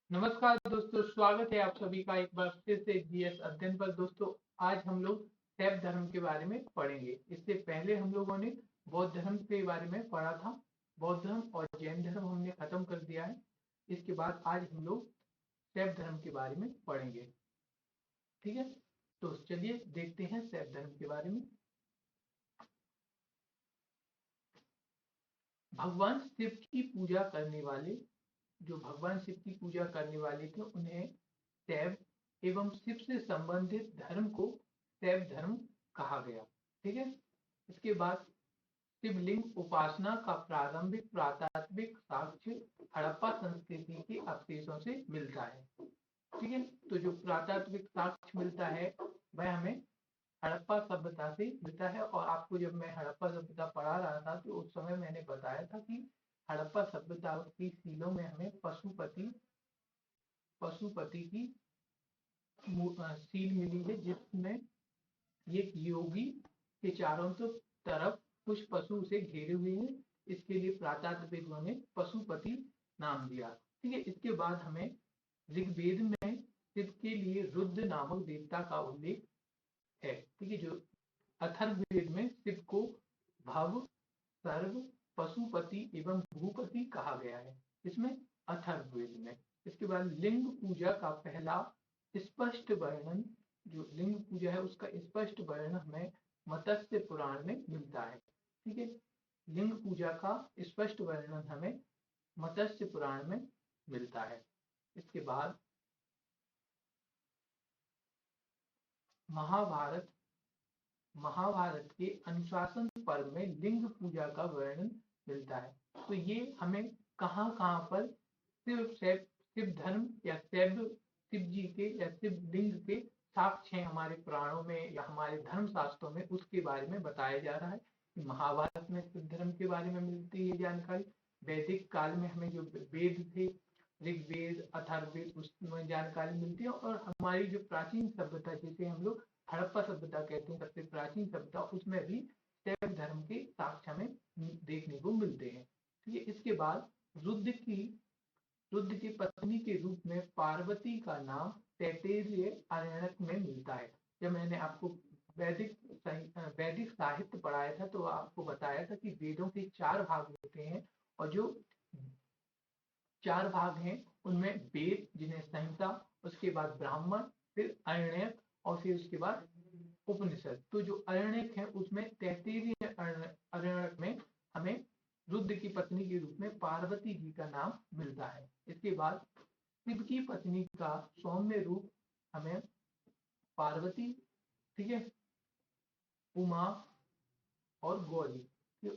नमस्कार दोस्तों, स्वागत है आप सभी का एक बार फिर से जीएस अध्ययन पर। दोस्तों, आज हम लोग शैव धर्म के बारे में पढ़ेंगे। इससे पहले हम लोगों ने बौद्ध धर्म के बारे में पढ़ा था। बौद्ध धर्म और जैन धर्म हमने खत्म कर दिया है। इसके बाद आज हम लोग शैव धर्म के बारे में पढ़ेंगे। ठीक है, तो चलिए देखते हैं शैव धर्म के बारे में। भगवान शिव की पूजा करने वाले जो भगवान शिव की पूजा करने वाले थे उन्हें शैव एवं शिव से संबंधित धर्म को शैव धर्म कहा गया। ठीक है, इसके बाद शिवलिंग उपासना का प्रारंभिक पुरातात्विक साक्ष्य हड़प्पा संस्कृति के अवशेषों से मिलता है। ठीक है, तो जो पुरातात्विक साक्ष्य मिलता है वह हमें हड़प्पा सभ्यता से मिलता है। और आपको जब मैं हड़प्पा सभ्यता पढ़ा रहा था तो उस समय मैंने बताया था कि हड़प्पा सभ्यता की सीलों में हमें पशुपति की सील मिली है, जिसमें एक योगी के चारों तरफ कुछ पशु से घेरे हुए हैं। इसके लिए पुरातात्विकों ने पशुपति नाम दिया। ठीक है, इसके बाद हमें ऋग्वेद में शिव के लिए रुद्र नामक देवता का उल्लेख है। ठीक है, जो अथर्ववेद में शिव को भव, सर्व, पशुपति एवं भूपति कहा गया है, इसमें अथर्ववेद में। इसके बाद लिंग पूजा का पहला स्पष्ट वर्णन, जो लिंग पूजा है उसका स्पष्ट वर्णन हमें मत्स्य पुराण में मिलता है। ठीक है, लिंग पूजा का स्पष्ट वर्णन हमें मत्स्य पुराण में मिलता है। इसके बाद महाभारत के अनुशासन पर्व में लिंग पूजा का वर्णन मिलता है। तो ये हमें कहाँ कहाँ पर शिव धर्म या शिव जी के या शिवलिंग के साक्ष्य हैं हमारे पुराणों में या हमारे धर्म शास्त्रों में, उसके बारे में बताया जा रहा है। महाभारत में शिव धर्म के बारे में मिलती है जानकारी। वैदिक काल में हमें जो वेद थे, ऋग्वेद, अथर्ववेद, उसमें जानकारी मिलती है। और हमारी जो प्राचीन सभ्यता, जिसे हम लोग हड़प्पा सभ्यता कहते हैं, सबसे प्राचीन सभ्यता, उसमें भी शैव धर्म के साक्ष्य हमें देखने को मिलते हैं। ठीक है, इसके बाद रुद्र की पत्नी के रूप में पार्वती का नाम तैत्तिरीय आरण्यक में मिलता है। जब मैंने आपको वैदिक साहित्य पढ़ाया था तो आपको बताया था कि वेदों के 4 भाग होते हैं, और जो 4 भाग हैं उनमें वेद, जिन्हें संहिता, उसके बाद ब्राह्मण, फिर अरण्यक और फिर उसके बाद उपनिषद। तो जो अरण्यक है उसमें तैत्तिरीय अरण्यक में हमें रुद्र की पत्नी के रूप में पार्वती जी का नाम मिलता है। इसके बाद शिव की पत्नी का सौम्य रूप हमें पार्वती, ठीक है, उमा और गौरी,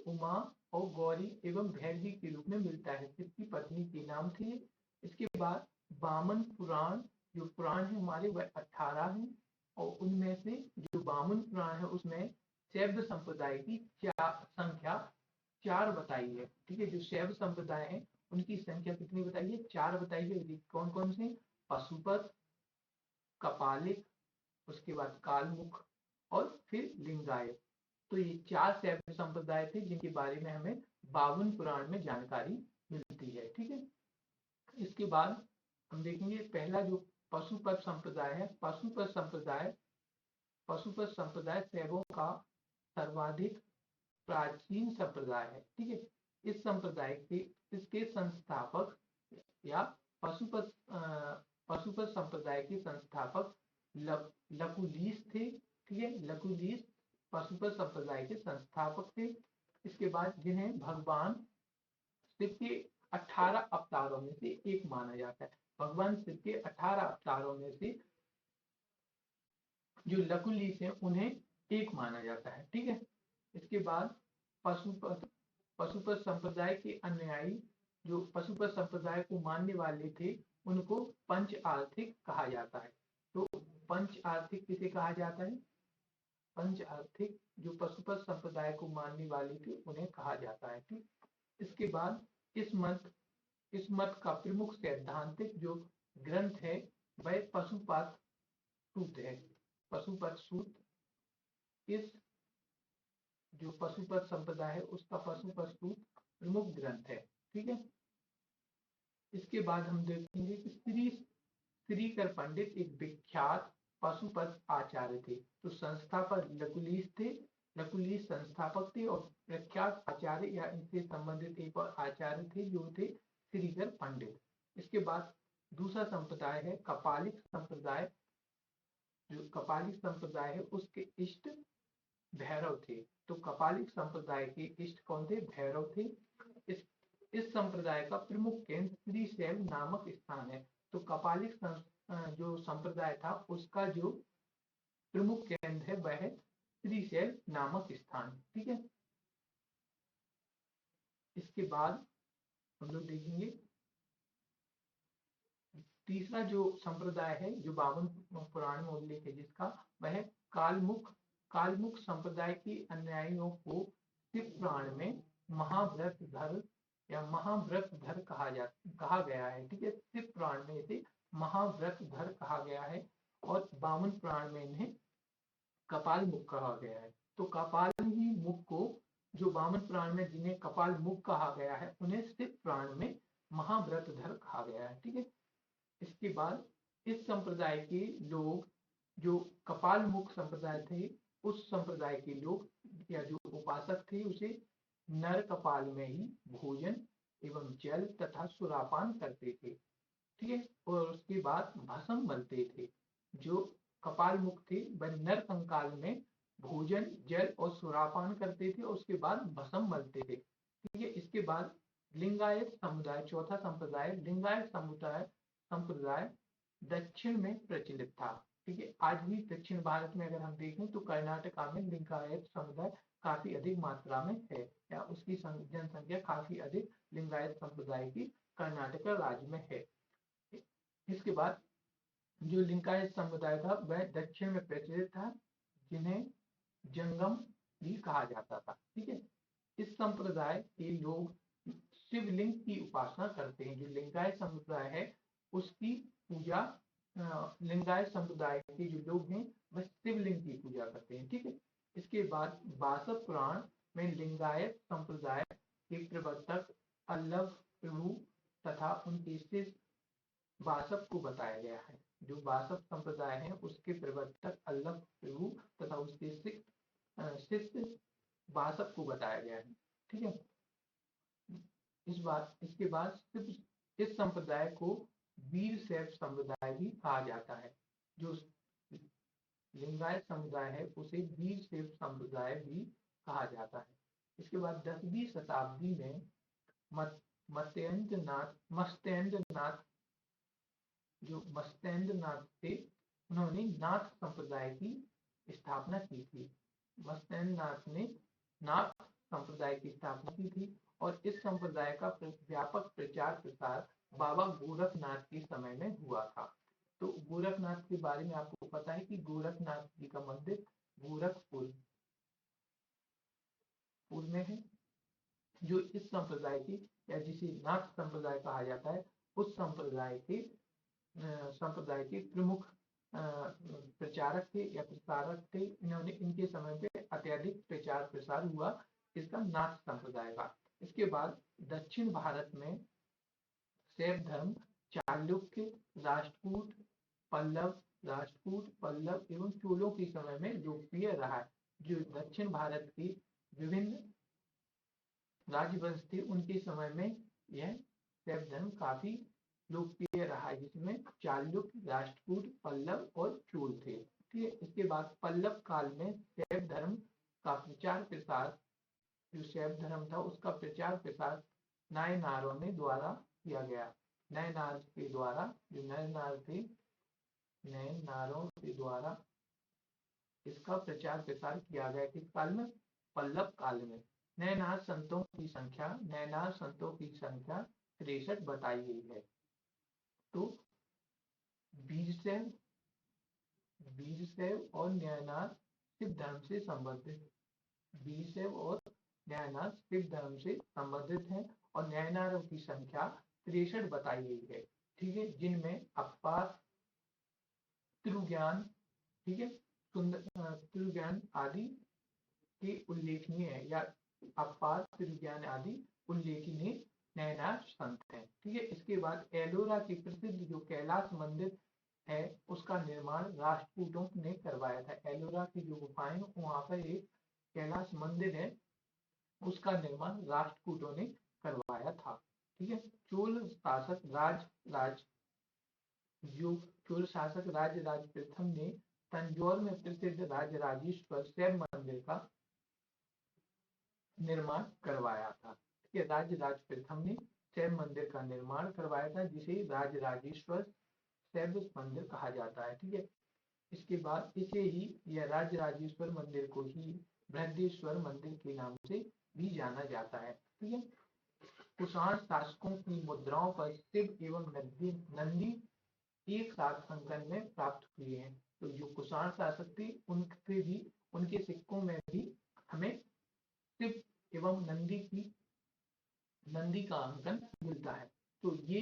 उमा और गौरी एवं भैरवी के रूप में मिलता है। शिव की पत्नी के नाम थे। इसके बाद वामन पुराण, जो पुराण है हमारे वह 18 हैं, और उनमें से जो वामन पुराण है उसमें शैव संप्रदाय की संख्या 4 बताई है। ठीक है, जो शैव संप्रदाय है उनकी संख्या कितनी बताई है? 4 बताई है। कौन कौन से? पशुपत, कपालिक, उसके बाद कालमुख और फिर लिंगायत। तो ये 4 शैव संप्रदाय थे जिनके बारे में हमें 52 पुराण में जानकारी मिलती है। ठीक है, इसके बाद हम देखेंगे पहला जो पशुपत संप्रदाय है। पशुपत संप्रदाय शैवों का सर्वाधिक प्राचीन संप्रदाय है। ठीक है, इस संप्रदाय के इसके संस्थापक या पशुपत संप्रदाय के संस्थापक लकुलिश थे। ठीक है, लकुलिश पशुपत संप्रदाय के संस्थापक थे। इसके बाद जिन्हें भगवान शिव के 18 अवतारों में से एक माना जाता है। भगवान शिव के 18 अवतारों में से जो लकुलिश है उन्हें एक माना जाता है। ठीक है, इसके बाद पशुपत संप्रदाय के अनुयायी जो पशुपत संप्रदाय को मानने वाले थे उनको पंच आर्थिक कहा जाता है। तो पंच आर्थिक किसे कहा जाता है? पंच आर्थिक जो पशुपत संप्रदाय को मानने वाले थे उन्हें कहा जाता है। ठीक, इसके बाद इस मत का प्रमुख सैद्धांतिक जो ग्रंथ है वह पशुपत सूत्र है। पशुपत सूत्र इस जो पशुपत संप्रदाय है उसका पशुपत सूत्र प्रमुख ग्रंथ है। ठीक है, इसके इसके बाद हम देखेंगे कि श्रीकर पंडित एक विख्यात पशुपत आचार्य थे। तो संस्थापक लकुलीस थे, लकुलीस संस्थापक थे, और प्रख्यात आचार्य या इनसे संबंधित एक और आचार्य थे जो थे श्रीकर पंडित। इसके बाद दूसरा संप्रदाय है कपालिक संप्रदाय। जो कपालिक संप्रदाय है उसके इष्ट भैरव थे। तो कपालिक संप्रदाय के इष्ट कौन थे? भैरव थे। इस संप्रदाय का प्रमुख केंद्र श्रीशैल नामक स्थान है। तो कपालिक जो संप्रदाय था उसका जो प्रमुख केंद्र है वह है श्रीशैल नामक स्थान। ठीक है। इसके बाद हम लोग देखेंगे तीसरा जो संप्रदाय है जो 52 पुराण में उल्लेख है जिसका, वह कालमुख संप्रदाय के अनुयायियों को शिव पुराण में महाव्रतधर या महाव्रतधर कहा गया है। ठीक है। शिव पुराण में इसे महाव्रतधर कहा गया है और 52 पुराण में इन्हें कपाल मुख कहा गया है। तो कपाल ही मुख को जो 52 पुराण में जिन्हें कपाल मुख कहा गया है उन्हें शिव पुराण में महाव्रतधर कहा गया है। ठीक है। इसके बाद इस संप्रदाय के लोग जो कपाल मुख संप्रदाय थे उस संप्रदाय के लोग या जो उपासक थे उसे नर कपाल में ही भोजन एवं जल तथा सुरापान करते थे। ठीक है। और उसके बाद भस्म मलते थे। जो कपाल मुख थे वह नर कंकाल में भोजन जल और सुरापान करते थे और उसके बाद भस्म मलते थे। ठीक है। इसके बाद लिंगायत समुदाय, चौथा संप्रदाय लिंगायत संप्रदाय दक्षिण में प्रचलित था। ठीक है। आज भी दक्षिण भारत में अगर हम देखें तो कर्नाटका में लिंगायत समुदाय काफी अधिक मात्रा में है या उसकी जनसंख्या काफी अधिक लिंगायत संप्रदाय की कर्नाटक राज्य में है। इसके बाद जो लिंगायत समुदाय था वह दक्षिण में प्रचलित था जिन्हें जंगम भी कहा जाता था। ठीक है। इस संप्रदाय के लोग शिवलिंग की उपासना करते हैं। जो लिंगायत समुदाय है उसकी पूजा लिंगायत संप्रदाय के जो लोग हैं वह शिवलिंग की पूजा करते हैं। ठीक है। इसके बाद 52 पुराण में लिंगायत संप्रदाय के प्रवर्तक अल्लव प्रभु तथा उनके शिष्य बासव को बताया गया है। जो बासव संप्रदाय है उसके प्रवर्तक अल्लव प्रभु तथा उसके शिष्य बासव को बताया गया है। ठीक है। इसके बाद इस संप्रदाय को वीरशैव संप्रदाय भी कहा जाता है। जो लिंगायत समुदाय है उसे वीरशैव संप्रदाय भी कहा जाता है। इसके बाद 10वीं शताब्दी में मत्स्येंद्रनाथ थे उन्होंने नाथ संप्रदाय की स्थापना की थी। मत्स्येंद्रनाथ ने नाथ संप्रदाय की स्थापना की थी और इस संप्रदाय का व्यापक प्रचार प्रसार बाबा गोरखनाथ के समय में हुआ था। तो गोरखनाथ के बारे में आपको पता है कि गोरखनाथ जी का मंदिर गोरखपुर में है। जो इस संप्रदाय की या जिसे नाथ संप्रदाय कहा जाता है उस संप्रदाय के प्रमुख प्रचारक थे या प्रसारक थे। इन्होंने इनके समय पे अत्यधिक प्रचार प्रसार हुआ इसका नाथ संप्रदाय का। इसके बाद दक्षिण भारत में शैव धर्म चालुक्य, राष्ट्रकूट, पल्लव एवं चोलों के समय में लोकप्रिय रहा है। जो दक्षिण भारत के विभिन्न राजवंश थे उनके समय में यह शैव धर्म काफी लोकप्रिय रहा है जिसमें चालुक्य, राष्ट्रकूट, पल्लव और चोल थे। ठीक है। इसके बाद पल्लव काल में शैव धर्म का प्रचार प्रसार, जो शैव धर्म था उसका प्रचार प्रसार नायनारों ने द्वारा किया गया। नायनार के द्वारा, जो नायनार थे, नायनारों के द्वारा इसका प्रचार प्रसार किया गया। किस काल में? पल्लव काल में। नायनार संतों की संख्या 63 बताई गई है। तो वीरशैव और नायनार शिव धर्म से संबंधित, वीरशैव और नायनार शिव धर्म से संबंधित हैं और नायनारों की संख्या 63 बताई गई है। ठीक है। जिनमें अपार त्रिज्ञान, ठीक है, त्रिज्ञान आदि के उल्लेखनीय है या अपार त्रिज्ञान आदि उल्लेखनीय नैना संत है। ठीक है, इसके बाद एलोरा की प्रसिद्ध जो कैलाश मंदिर है उसका निर्माण राष्ट्रकूटों ने करवाया था। एलोरा की जो गुफाएं वहां पर एक कैलाश मंदिर है उसका निर्माण राष्ट्रकूटों ने करवाया था। ठीक है, चोल शासक राज जो चोल शासक राज प्रथम ने तंजौर में प्रसिद्ध राजराजेश्वर शैव मंदिर का निर्माण करवाया था। ठीक है, राज प्रथम ने शैव मंदिर का निर्माण करवाया था जिसे राजराजेश्वर शैव मंदिर कहा जाता है। ठीक है, इसके बाद इसे ही यह राजराजेश्वर मंदिर को ही बृहदेश्वर मंदिर के नाम से भी जाना जाता है। ठीक है, कुषाण शासकों की मुद्राओं पर शिव एवं नंदी एक साथ अंकन में प्राप्त हुए हैं। तो जो कुषाण शासक थे उनके भी उनके सिक्कों में भी हमें शिव एवं नंदी का अंकन मिलता है। तो ये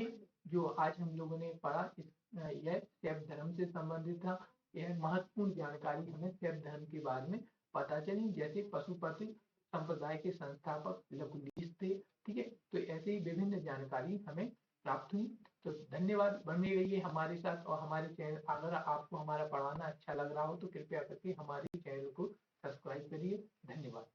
जो आज हम लोगों ने पढ़ा यह शैव धर्म से संबंधित था। यह महत्वपूर्ण जानकारी हमें शैव धर्म के बारे में पता चली, जैसे पशुपति संप्रदाय के संस्थापक लकुलिश थे। ठीक है, तो ऐसे ही विभिन्न जानकारी हमें प्राप्त हुई। तो धन्यवाद, बने रहिए हमारे साथ और हमारे चैनल, अगर आपको हमारा पढ़ाना अच्छा लग रहा हो तो कृपया करके हमारे चैनल को सब्सक्राइब करिए। धन्यवाद।